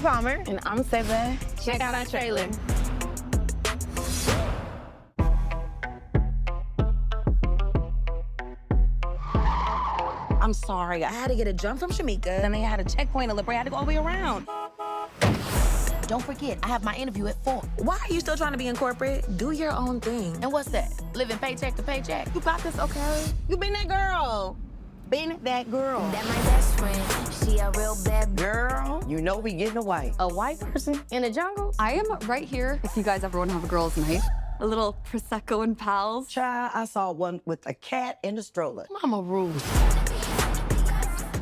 Keke Palmer. And I'm SZA. Check out our trailer. I'm sorry, I had to get a jump from Shamika. Then they had a checkpoint in LaBrea. I had to go all the way around. Don't forget, I have my interview at 4. Why are you still trying to be in corporate? Do your own thing. And what's that? Living paycheck to paycheck? You got this, okay? You been that girl. Been that girl. That my best friend, she a real bad Girl. You know we getting a white. A white person in the jungle? I am right here if you guys ever want to have a girls' night. A little Prosecco and pals. Child, I saw one with a cat and a stroller. Mama rules.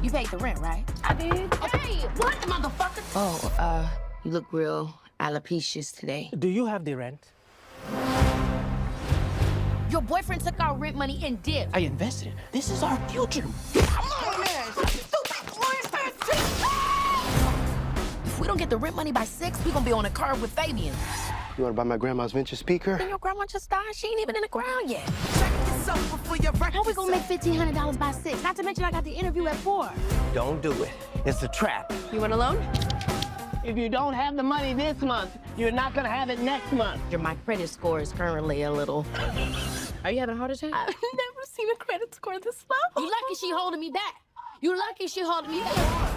You paid the rent, right? I did. Hey, what, motherfucker? Oh, you look real alopecia today. Do you have the rent? Your boyfriend took our rent money and dipped. I invested in it. This is our future. Come on, man! If we don't get the rent money by 6, we're gonna be on a curb with Fabian. You want to buy my grandma's vintage speaker? And your grandma just died. She ain't even in the ground yet. How we gonna make $1,500 by 6? Not to mention I got the interview at 4. Don't do it. It's a trap. You want a loan? If you don't have the money this month, you're not gonna have it next month. My credit score is currently a little... Are you having a heart attack? I've never seen a credit score this low. You lucky she holding me back. You lucky she holding me back.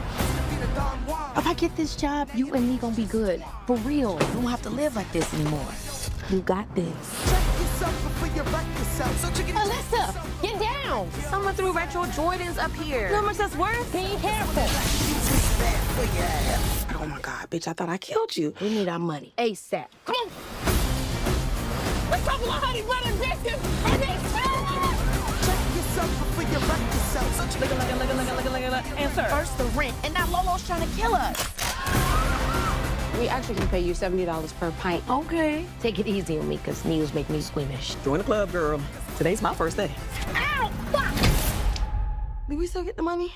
If I get this job, you and me gonna be good. For real. You don't have to live like this anymore. You got this. Alyssa, get down. Someone threw retro Jordans up here. How much that's worth? Be careful. Oh my God, bitch, I thought I killed you. We need our money ASAP. Come on. Let's talk about honey butter biscuits and they Answer. First the rent, and now Lolo's trying to kill us. We actually can pay you $70 per pint. Okay. Take it easy on me, because news make me squeamish. Join the club, girl. Today's my first day. Ow! Fuck! Did we still get the money?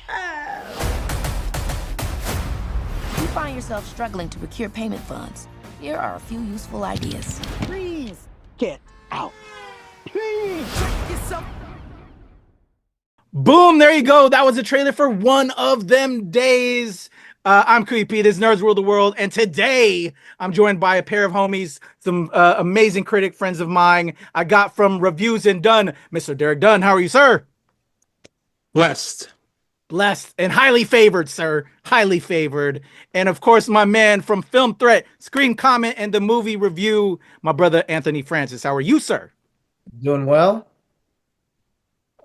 If you find yourself struggling to procure payment funds, here are a few useful ideas. Please get out. Please. Boom, there you go. That was a trailer for One of Them Days. I'm Creepy, this is Nerds Rule the World, and today I'm joined by a pair of homies, some amazing critic friends of mine I got from Reviews and Done. Mr. Derek Dunn, how are you, sir? Blessed. Blessed and highly favored, sir. Highly favored. And of course, my man from Film Threat, Screen Comment, and the Movie Review, my brother Anthony Francis. How are you, sir? Doing well.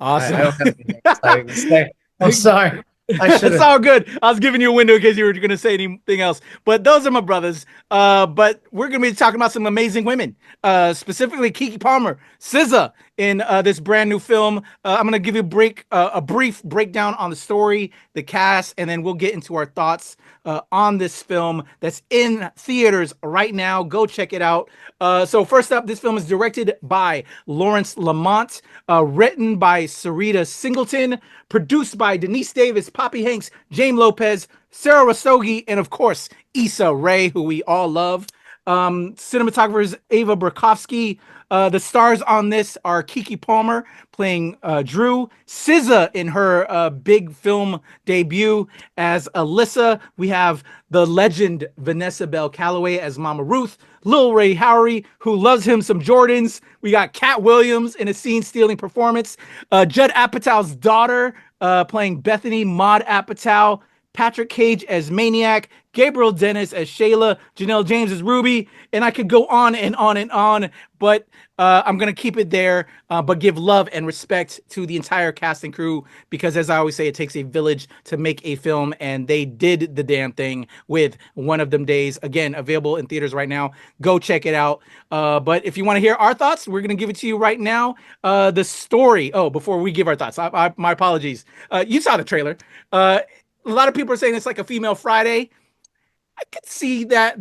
Awesome. I don't have anything exciting to say. I'm sorry. It's all good. I was giving you a window in case you were going to say anything else. But those are my brothers. But we're going to be talking about some amazing women, specifically Keke Palmer, SZA, in this brand new film. I'm going to give you a brief breakdown on the story, the cast, and then we'll get into our thoughts on this film that's in theaters right now. Go check it out. So first up, this film is directed by Lawrence Lamont, written by Syreeta Singleton, produced by Denise Davis, Poppy Hanks, James Lopez, Sarah Rastogi, and of course, Issa Rae, who we all love. Cinematographers Ava Burkowski. The stars on this are Keke Palmer playing Dreux, SZA in her big film debut as Alyssa. We have the legend Vanessa Bell Calloway as Mama Ruth, Lil Ray Howery, who loves him some Jordans. We got Cat Williams in a scene-stealing performance. Judd Apatow's daughter playing Bethany, Maud Apatow. Patrick Cage as Maniac, Gabriel Dennis as Shayla, Janelle James as Ruby, and I could go on and on and on, but I'm going to keep it there, but give love and respect to the entire cast and crew, because as I always say, it takes a village to make a film, and they did the damn thing with One of Them Days. Again, available in theaters right now. Go check it out. But if you want to hear our thoughts, we're going to give it to you right now. The story. Oh, before we give our thoughts, my apologies. You saw the trailer. A lot of people are saying it's like a female Friday. I could see that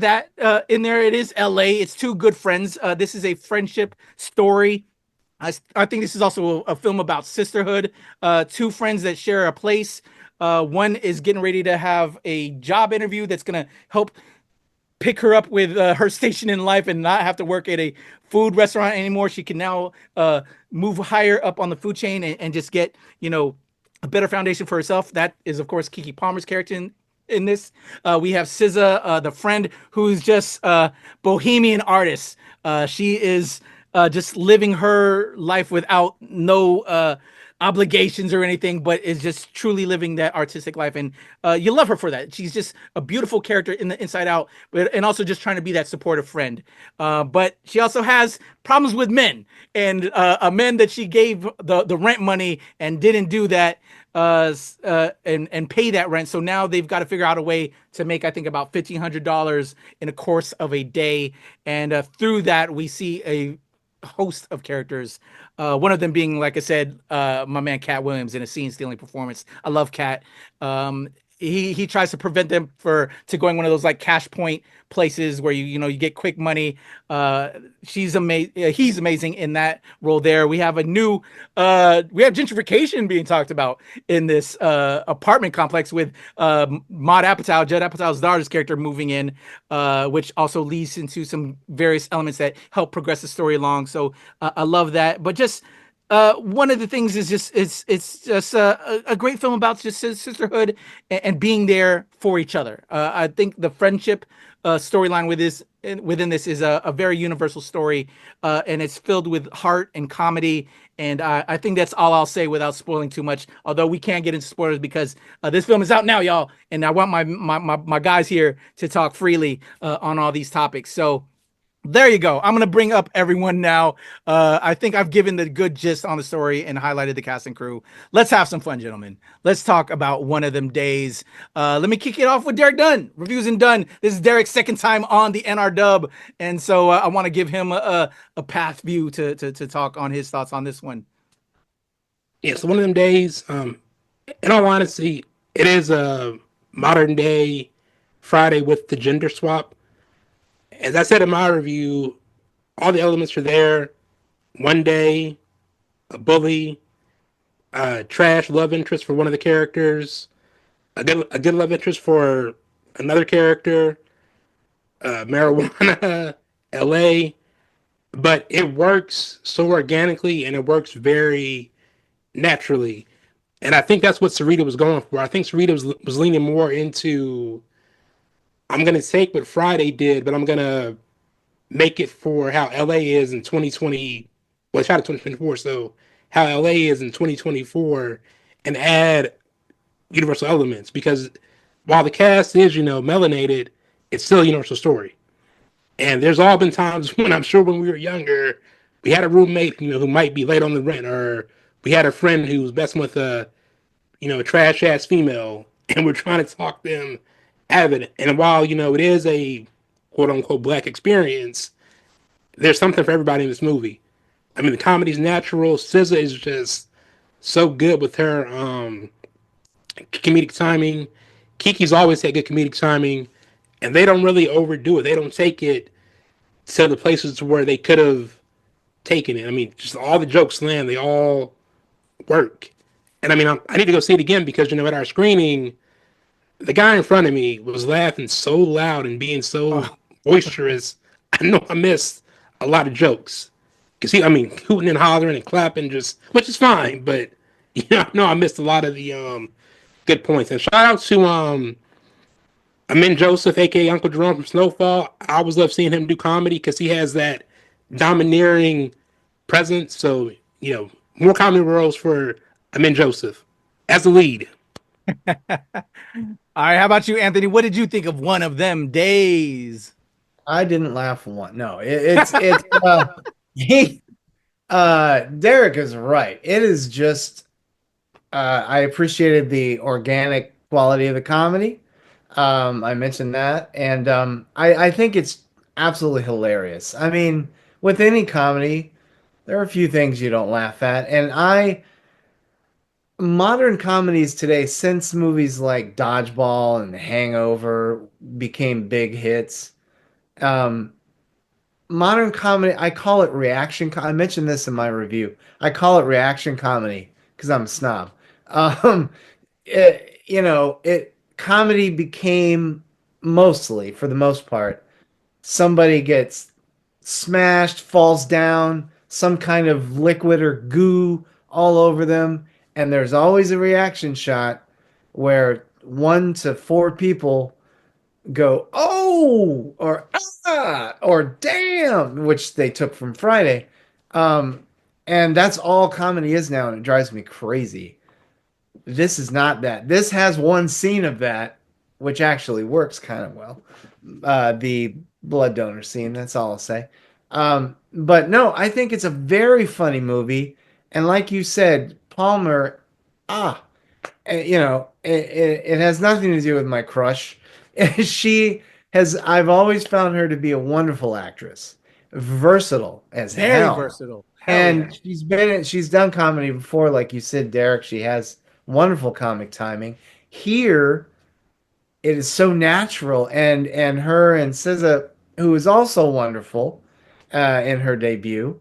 in there. It is LA. It's two good friends. This is a friendship story. I think this is also a film about sisterhood. Two friends that share a place. One is getting ready to have a job interview that's going to help pick her up with her station in life and not have to work at a food restaurant anymore. She can now move higher up on the food chain and just get, a better foundation for herself. That is, of course, Keke Palmer's character in this. We have SZA, the friend who's just bohemian artist. She is just living her life without no obligations or anything, but is just truly living that artistic life, and you love her for that. She's just a beautiful character in the Inside Out, and also just trying to be that supportive friend. But she also has problems with men, and a men that she gave the rent money and didn't do that and pay that rent. So now they've got to figure out a way to make, I think, about $1,500 in a course of a day, and through that we see a host of characters. One of them being, like I said, my man Cat Williams in a scene-stealing performance. I love Cat. He tries to prevent them to going one of those like cash point places where you get quick money. She's amazing. He's amazing in that role there. We have gentrification being talked about in this apartment complex with Judd Apatow's daughter's character moving in, which also leads into some various elements that help progress the story along. So I love that. But just one of the things is just it's just a great film about just sisterhood and being there for each other. I think the friendship storyline within this is a very universal story, and it's filled with heart and comedy. And I think that's all I'll say without spoiling too much. Although we can't get into spoilers because this film is out now, y'all, and I want my guys here to talk freely on all these topics. So there you go. I'm going to bring up everyone now. I think I've given the good gist on the story and highlighted the cast and crew. Let's have some fun, gentlemen. Let's talk about One of Them Days. Let me kick it off with Derek Dunn. Reviews and Dunn. This is Derek's second time on the NRW, and so I want to give him a path view to talk on his thoughts on this one. Yeah, so One of Them Days, in all honesty, it is a modern day Friday with the gender swap. As I said in my review, all the elements are there. One day, a bully, trash love interest for one of the characters, a good love interest for another character, marijuana, LA. But it works so organically and it works very naturally. And I think that's what Syreeta was going for. I think Syreeta was leaning more into, I'm going to take what Friday did, but I'm going to make it for how LA is in 2020. Well, it's shot in 2024, so how LA is in 2024 and add universal elements. Because while the cast is, melanated, it's still a universal story. And there's all been times when I'm sure when we were younger, we had a roommate, who might be late on the rent, or we had a friend who was messing with a trash ass female, and we're trying to talk them avid. And while it is a quote unquote black experience, there's something for everybody in this movie. I mean, the comedy's natural. SZA is just so good with her comedic timing. Keke's always had good comedic timing, and they don't really overdo it. They don't take it to the places where they could have taken it. I mean, just all the jokes land. They all work. And I mean, I need to go see it again because at our screening, the guy in front of me was laughing so loud and being so boisterous. I know I missed a lot of jokes. Because hooting and hollering and clapping, which is fine, but I missed a lot of the good points. And shout out to Amin Joseph, aka Uncle Jerome from Snowfall. I always love seeing him do comedy because he has that domineering presence. So, more comedy roles for Amin Joseph as the lead. All right, how about you, Anthony? What did you think of One of Them Days? I didn't laugh one. No, it's Derek is right. It is just I appreciated the organic quality of the comedy. I mentioned that, and I think it's absolutely hilarious. I mean, with any comedy, there are a few things you don't laugh at, and modern comedies today, since movies like Dodgeball and Hangover became big hits, modern comedy, I call it reaction. I mentioned this in my review. I call it reaction comedy because I'm a snob. Comedy became mostly, for the most part, somebody gets smashed, falls down, some kind of liquid or goo all over them, and there's always a reaction shot where 1 to 4 people go, oh, or ah, or damn, which they took from Friday. And that's all comedy is now, and it drives me crazy. This is not that. This has one scene of that, which actually works kind of well. The blood donor scene, that's all I'll say. But no, I think it's a very funny movie. And like you said, Palmer, it has nothing to do with my crush. I've always found her to be a wonderful actress, versatile as Very hell. versatile. And she's done comedy before, like you said, Derek. She has wonderful comic timing. Here, it is so natural, and her and SZA, who is also wonderful in her debut,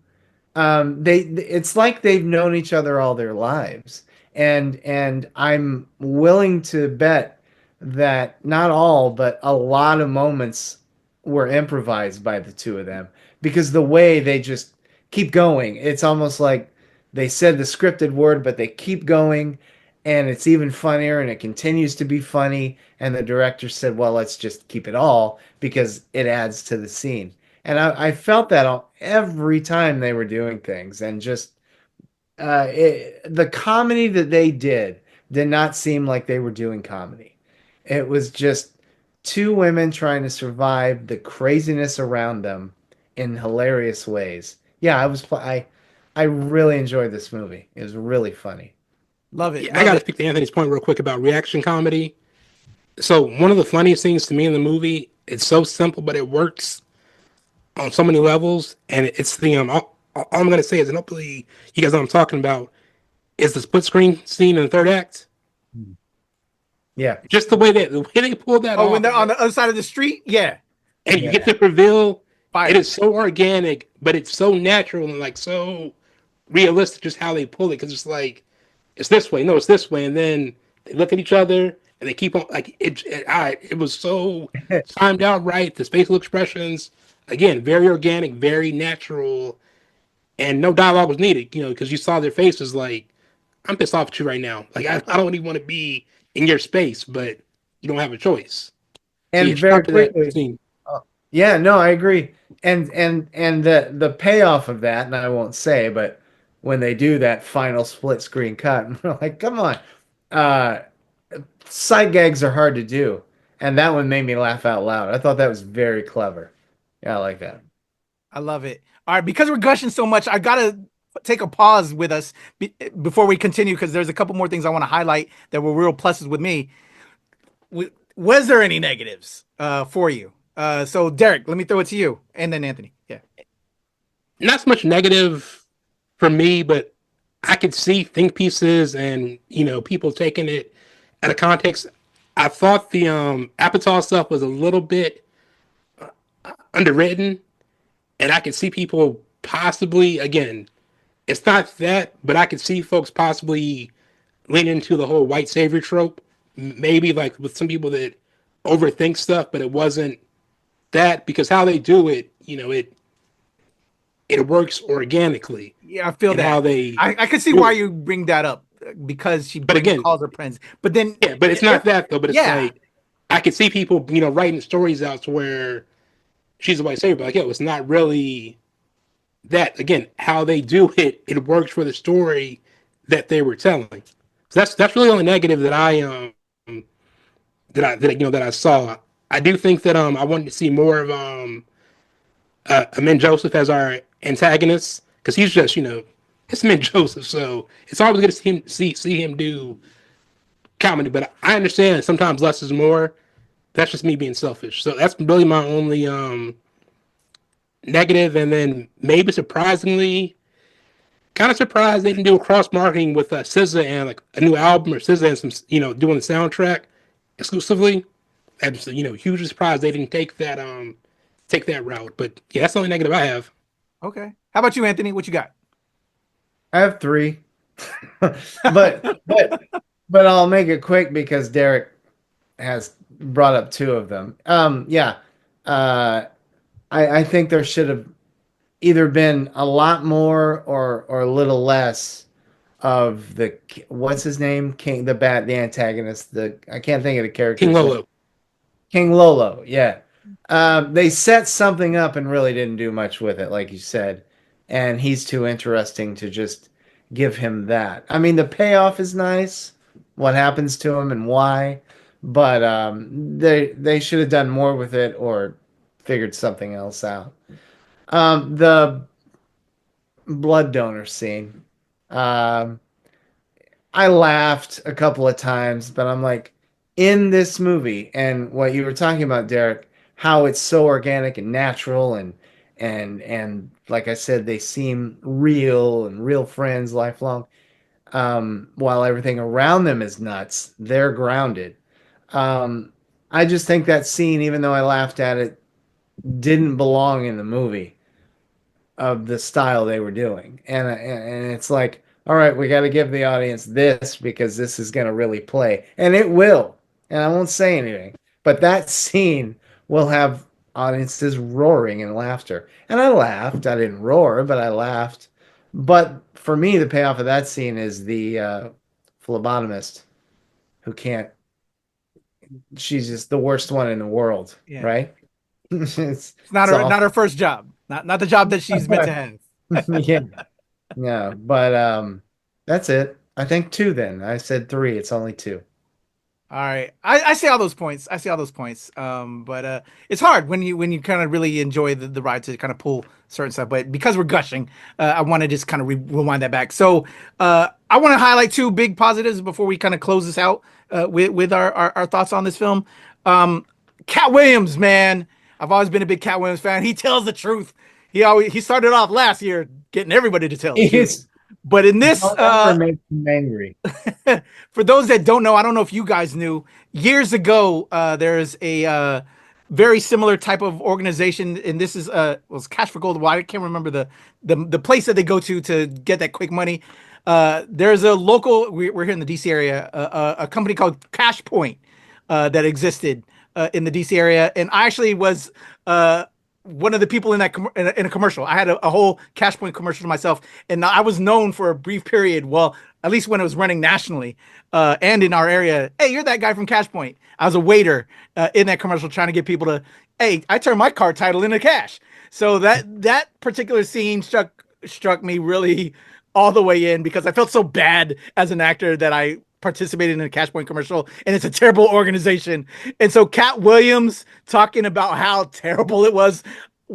it's like they've known each other all their lives, and I'm willing to bet that not all, but a lot of moments were improvised by the two of them, because the way they just keep going, it's almost like they said the scripted word, but they keep going, and it's even funnier, and it continues to be funny. And the director said, well, let's just keep it all because it adds to the scene. And I felt that every time they were doing things, and just the comedy that they did not seem like they were doing comedy. It was just two women trying to survive the craziness around them in hilarious ways. Yeah, I really enjoyed this movie. It was really funny. Love it. I got to speak to Anthony's point real quick about reaction comedy. So one of the funniest things to me in the movie, it's so simple, but it works on so many levels. And it's the all I'm going to say is, and hopefully you guys know what I'm talking about, is the split screen scene in the third act. Yeah, just the way they pulled that off. When they're on the other side of the street, yeah. And you get the reveal. Fire. It is so organic, but it's so natural and like so realistic, just how they pull it. Because it's like, it's this way, no, it's this way, and then they look at each other and they keep on like it. It was so timed out right. The facial expressions, again, very organic, very natural, and no dialogue was needed. Because you saw their faces like, I'm pissed off at you right now. Like I don't even want to be in your space, but you don't have a choice. And very quickly, yeah, no, I agree. And the payoff of that, and I won't say, but when they do that final split screen cut, we're like, come on. Sight gags are hard to do. And that one made me laugh out loud. I thought that was very clever. Yeah, I like that. I love it. All right, because we're gushing so much, I got to take a pause with us before we continue, because there's a couple more things I want to highlight that were real pluses with me. Was there any negatives for you? So Derek, let me throw it to you, and then Anthony. Yeah. Not so much negative for me, but I could see think pieces and people taking it out of context. I thought the Apatow stuff was a little bit underwritten, and I could see people possibly, again, it's not that, but I could see folks possibly lean into the whole white savior trope, maybe like with some people that overthink stuff, but it wasn't that, because how they do it, it works organically. Yeah, I feel that. How they, I can see why you bring that up, because she calls her friends. But then, yeah, but it's not that though. But it's like I could see people, writing stories out to where she's a white savior, but like, it's not really that. Again, how they do it, it works for the story that they were telling. So that's really the only negative that I that I saw. I do think that I wanted to see more of Amin Joseph as our antagonist, because he's just it's Amin Joseph, so it's always good to see him do comedy. But I understand sometimes less is more. That's just me being selfish. So that's really my only negative. And then maybe surprisingly, kind of surprised they didn't do a cross marketing with SZA and like a new album, or SZA and some doing the soundtrack exclusively. I'm just, hugely surprised they didn't take that route. But yeah, that's the only negative I have. Okay. How about you, Anthony? What you got? I have 3. but I'll make it quick because Derek has brought up 2 of them. I think there should have either been a lot more or a little less what's his name? King, the antagonist. I can't think of the character. King Lolo. King Lolo, yeah. They set something up and really didn't do much with it, like you said. And he's too interesting to just give him that. I mean, the payoff is nice, what happens to him and why, but they should have done more with it or figured something else out. The blood donor scene. I laughed a couple of times, but I'm like, in this movie, and what you were talking about, Derek, how it's so organic and natural, and like I said, they seem real and real friends, lifelong. While everything around them is nuts, they're grounded. I just think that scene, even though I laughed at it, didn't belong in the movie of the style they were doing. And it's like, all right, we got to give the audience this because this is going to really play. And it will. And I won't say anything. But that scene will have audiences roaring in laughter. And I laughed. I didn't roar, but I laughed. But for me, the payoff of that scene is the phlebotomist who can't. She's just the worst one in the world, right? It's not her first job. Not the job that she's meant to have. Yeah, but that's it. I think 2 then. I said 3. It's only 2. All right. I see all those points. But it's hard when you kind of really enjoy the ride to kind of pull certain stuff. But because we're gushing, I want to just kind of rewind that back. So I want to highlight 2 big positives before we kind of close this out with our thoughts on this film. Cat Williams, man. I've always been a big Cat Williams fan. He tells the truth. He started off last year getting everybody to tell the truth. But in this, makes him angry. For those that don't know, I don't know if you guys knew, years ago, there's a very similar type of organization, and this is was Cash for Gold. Well, I can't remember the place that they go to get that quick money. There's a local, we're here in the DC area, a company called Cash Point that existed in the DC area, and I actually was one of the people in that in a commercial. I had a whole Cash Point commercial to myself, and I was known for a brief period. Well, at least when it was running nationally and in our area. Hey, you're that guy from Cash Point. I was a waiter in that commercial trying to get people to. Hey, I turned my card title into cash. So that particular scene struck me really all the way in because I felt so bad as an actor that I participated in a Cash Point commercial, and it's a terrible organization. And so Cat Williams talking about how terrible it was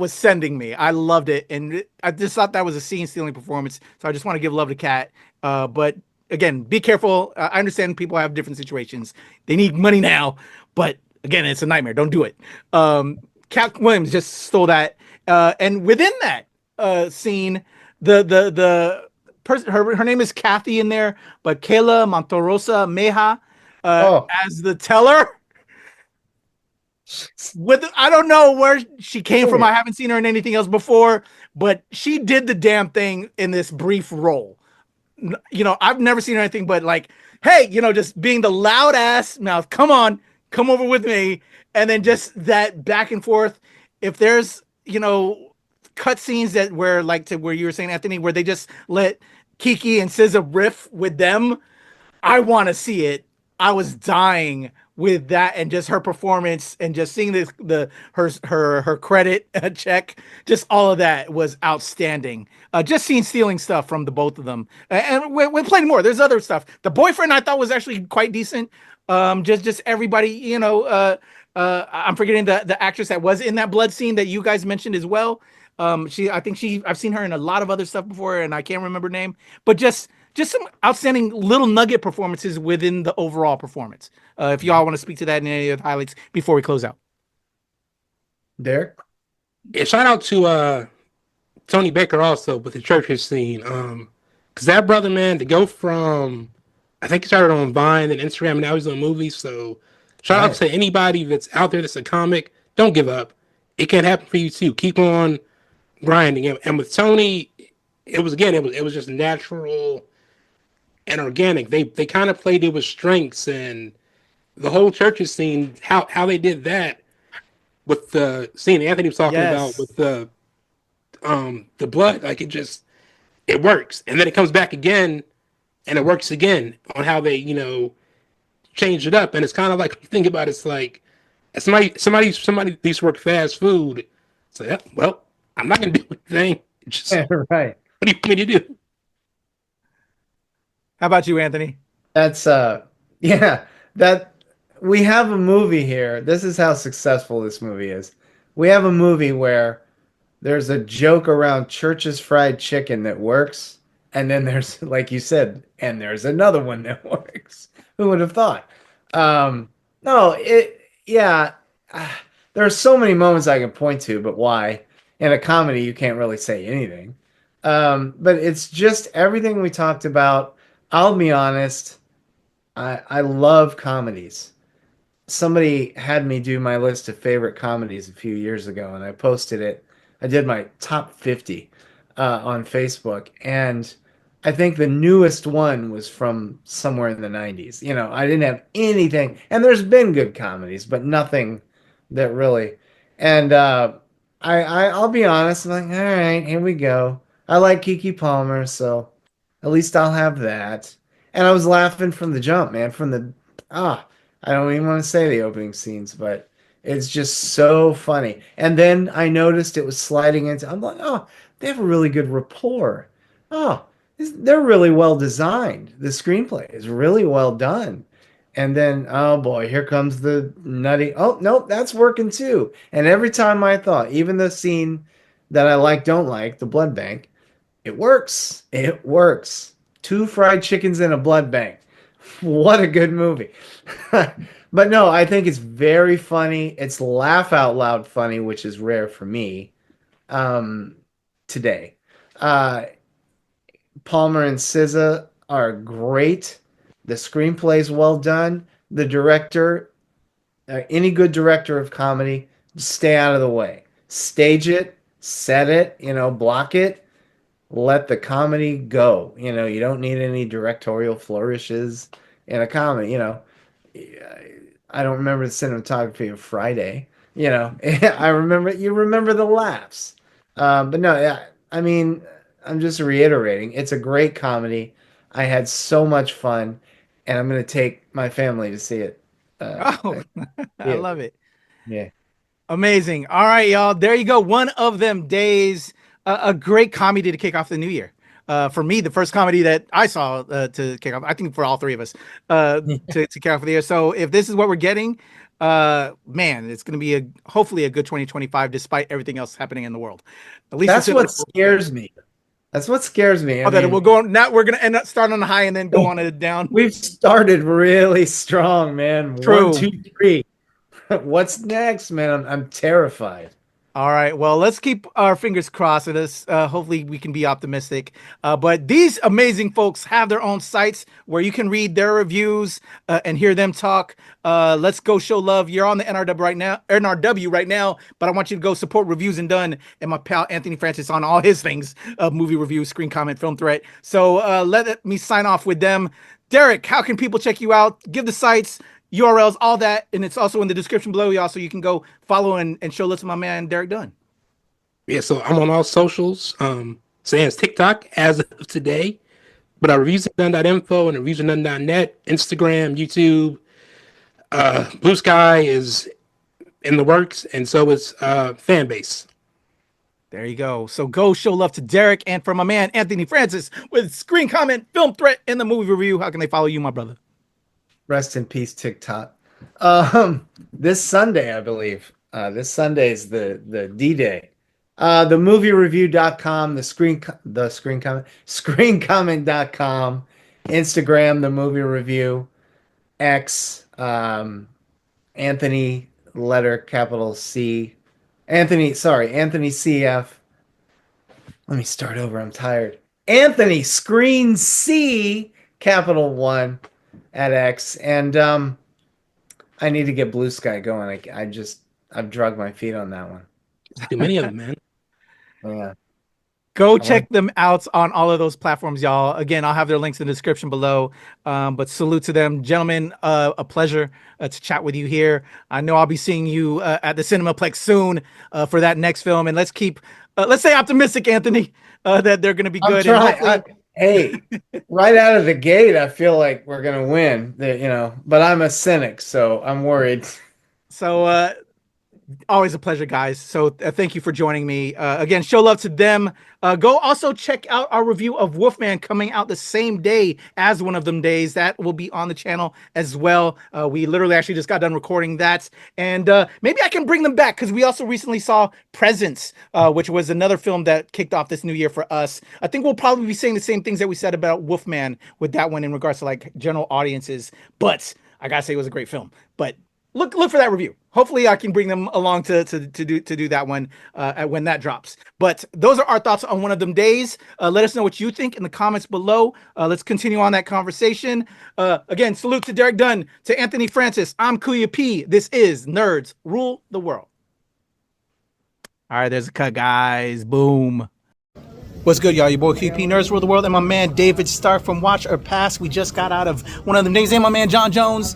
sending me. I loved it, and I just thought that was a scene-stealing performance. So I just want to give love to Cat. But again, be careful. I understand people have different situations. They need money now, but again, it's a nightmare. Don't do it. Cat Williams just stole that, and within that scene, the person, her name is Kathy in there, but Kayla Montorosa Meja as the teller. I don't know where she came from. I haven't seen her in anything else before, but she did the damn thing in this brief role. You know, I've never seen her anything but like, hey, you know, just being the loud ass mouth. Come on, come over with me, and then just that back and forth. If there's, you know, cut scenes that where like to where you were saying, Anthony, where they just let Keke and SZA riff with them, I want to see it. I was dying with that, and just her performance, and just seeing her credit check, just all of that was outstanding. Just seeing stealing stuff from the both of them, and we're plenty more. There's other stuff. The boyfriend I thought was actually quite decent. Just everybody, you know. I'm forgetting the actress that was in that blood scene that you guys mentioned as well. I've seen her in a lot of other stuff before, and I can't remember her name, but just some outstanding little nugget performances within the overall performance. If y'all want to speak to that in any of the highlights before we close out. Derek? Yeah, shout out to Tony Baker also with the churches scene. Because that brother, man, to go from, I think he started on Vine and Instagram, and now he's on movies. So shout out to anybody that's out there that's a comic. Don't give up. It can happen for you too. Keep on grinding. And with Tony, it was just natural and organic. They kind of played it with strengths, and the whole churches scene, how they did that with the scene Anthony was talking about with the blood, like it works. And then it comes back again and it works again on how they, change it up. And it's kind of like, you think about it, it's like somebody used to work fast food. It's like, well, I'm not going to do anything. Just, Right. what do you want me to do? How about you, Anthony? That's yeah, that we have a movie here. This is how successful this movie is. We have a movie where there's a joke around Church's Fried Chicken that works, and then there's, like you said, and there's another one that works. Who would have thought? No, yeah. There are so many moments I can point to, but why? In a comedy, you can't really say anything. But it's just everything we talked about. I'll be honest, I love comedies. Somebody had me do my list of favorite comedies a few years ago, and I posted it. I did my top 50 on Facebook, and I think the newest one was from somewhere in the 90s. I didn't have anything, and there's been good comedies, but nothing that really. And I'll be honest, I'm like, all right, here we go. I like Keke Palmer, so at least I'll have that. And I was laughing from the jump, man. I don't even want to say the opening scenes, but it's just so funny. And then I noticed it was sliding into. I'm like, oh, they have a really good rapport. Oh, they're really well designed. The screenplay is really well done. And then, oh boy, here comes the nutty. Oh, nope, that's working too. And every time I thought, even the scene that I don't like, the blood bank, it works. It works. 2 fried chickens in a blood bank. What a good movie. But no, I think it's very funny. It's laugh out loud funny, which is rare for me today. Palmer and SZA are great. The screenplay is well done. The director, any good director of comedy, stay out of the way. Stage it, set it, block it. Let the comedy go. You don't need any directorial flourishes in a comedy. I don't remember the cinematography of Friday. You remember the laughs. But no, yeah, I mean, I'm just reiterating. It's a great comedy. I had so much fun, and I'm going to take my family to see it. I love it. Yeah. Amazing. All right, y'all. There you go. One of them days. A great comedy to kick off the new year. For me, the first comedy that I saw to kick off, I think for all three of us, to kick off the year. So if this is what we're getting, man, it's going to be hopefully a good 2025, despite everything else happening in the world. At least that's what scares me. That's what scares me. That we'll go. Now we're going to end up starting on the high and then go on it down. We've started really strong, man. True. 1, 2, 3. What's next, man? I'm terrified. All right. Well, let's keep our fingers crossed at this. Hopefully we can be optimistic. But these amazing folks have their own sites where you can read their reviews and hear them talk. Let's go show love. You're on the NRW right now, but I want you to go support Reviews and Done and my pal Anthony Francis on all his things, movie review, screen comment, film threat. So let me sign off with them. Derek, how can people check you out? Give the sites, URLs, all that, and it's also in the description below, y'all, so you can go follow and show love to my man Derek Dunn. Yeah, so I'm on all socials. Saying it's TikTok as of today, but our reviewsandone.info and reviewsandone.net, Instagram, YouTube, Blue Sky is in the works, and so is fan base. There you go. So go show love to Derek and for my man Anthony Francis with screen comment, film threat, and the movie review. How can they follow you, my brother? Rest in peace, TikTok. This Sunday, I believe. This Sunday is the D-Day. Themoviereview.com, screencomment.com, Instagram, the movie review, X, Anthony letter capital C, Anthony CF. Let me start over. I'm tired. Anthony Screen C capital 1 at X, and I need to get Blue Sky going. I've drugged my feet on that one. Too many of them, man. Yeah. Go check them out on all of those platforms, y'all. Again, I'll have their links in the description below. But salute to them. Gentlemen, a pleasure to chat with you here. I know I'll be seeing you at the Cinemaplex soon for that next film. And let's stay optimistic, Anthony, that they're going to be good. Hey, right out of the gate, I feel like we're gonna win. But I'm a cynic, so I'm worried. So, always a pleasure, guys. So thank you for joining me. Again, show love to them. Go also check out our review of Wolfman coming out the same day as One of Them Days. That will be on the channel as well. We literally actually just got done recording that. And maybe I can bring them back because we also recently saw Presence, which was another film that kicked off this new year for us. I think we'll probably be saying the same things that we said about Wolfman with that one in regards to like general audiences. But I gotta say it was a great film. But look for that review. Hopefully I can bring them along to do that one when that drops. But those are our thoughts on One of Them Days. Let us know what you think in the comments below. Let's continue on that conversation. Again, salute to Derek Dunn, to Anthony Francis. I'm Kuya P. This is Nerds Rule the World. All right, there's a cut, guys. Boom. What's good, y'all? Your boy QP, Nerds Rule the World, and my man David Stark from Watch or Pass. We just got out of One of Them Days, and my man John Jones.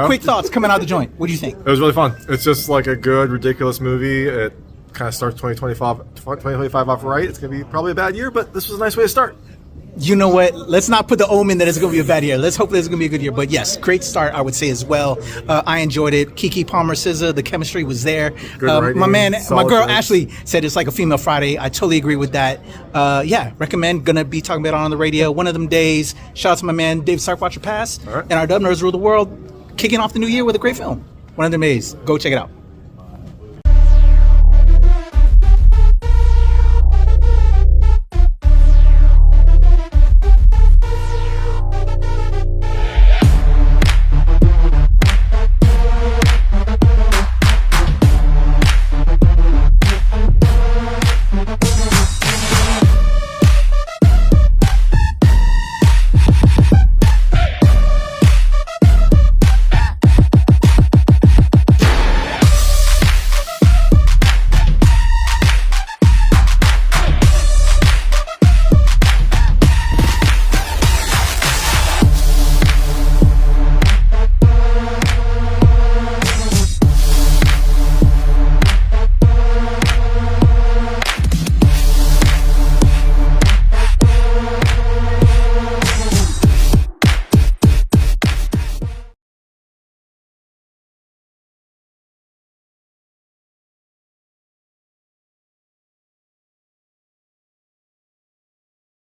Quick thoughts coming out of the joint. What do you think? It was really fun. It's just like a good, ridiculous movie. It kind of starts 2025 off right. It's going to be probably a bad year, but this was a nice way to start. You know what? Let's not put the omen that it's going to be a bad year. Let's hope that it's going to be a good year. But yes, great start, I would say as well. I enjoyed it. Keke Palmer, SZA, the chemistry was there. My girl Ashley said it's like a female Friday. I totally agree with that. Yeah, recommend. Gonna be talking about it on the radio One of Them Days. Shout out to my man Dave Stark, Watch Your Pass. All right. And our NRW Nerds Rule the World, kicking off the new year with a great film. One of Them Days. Go check it out.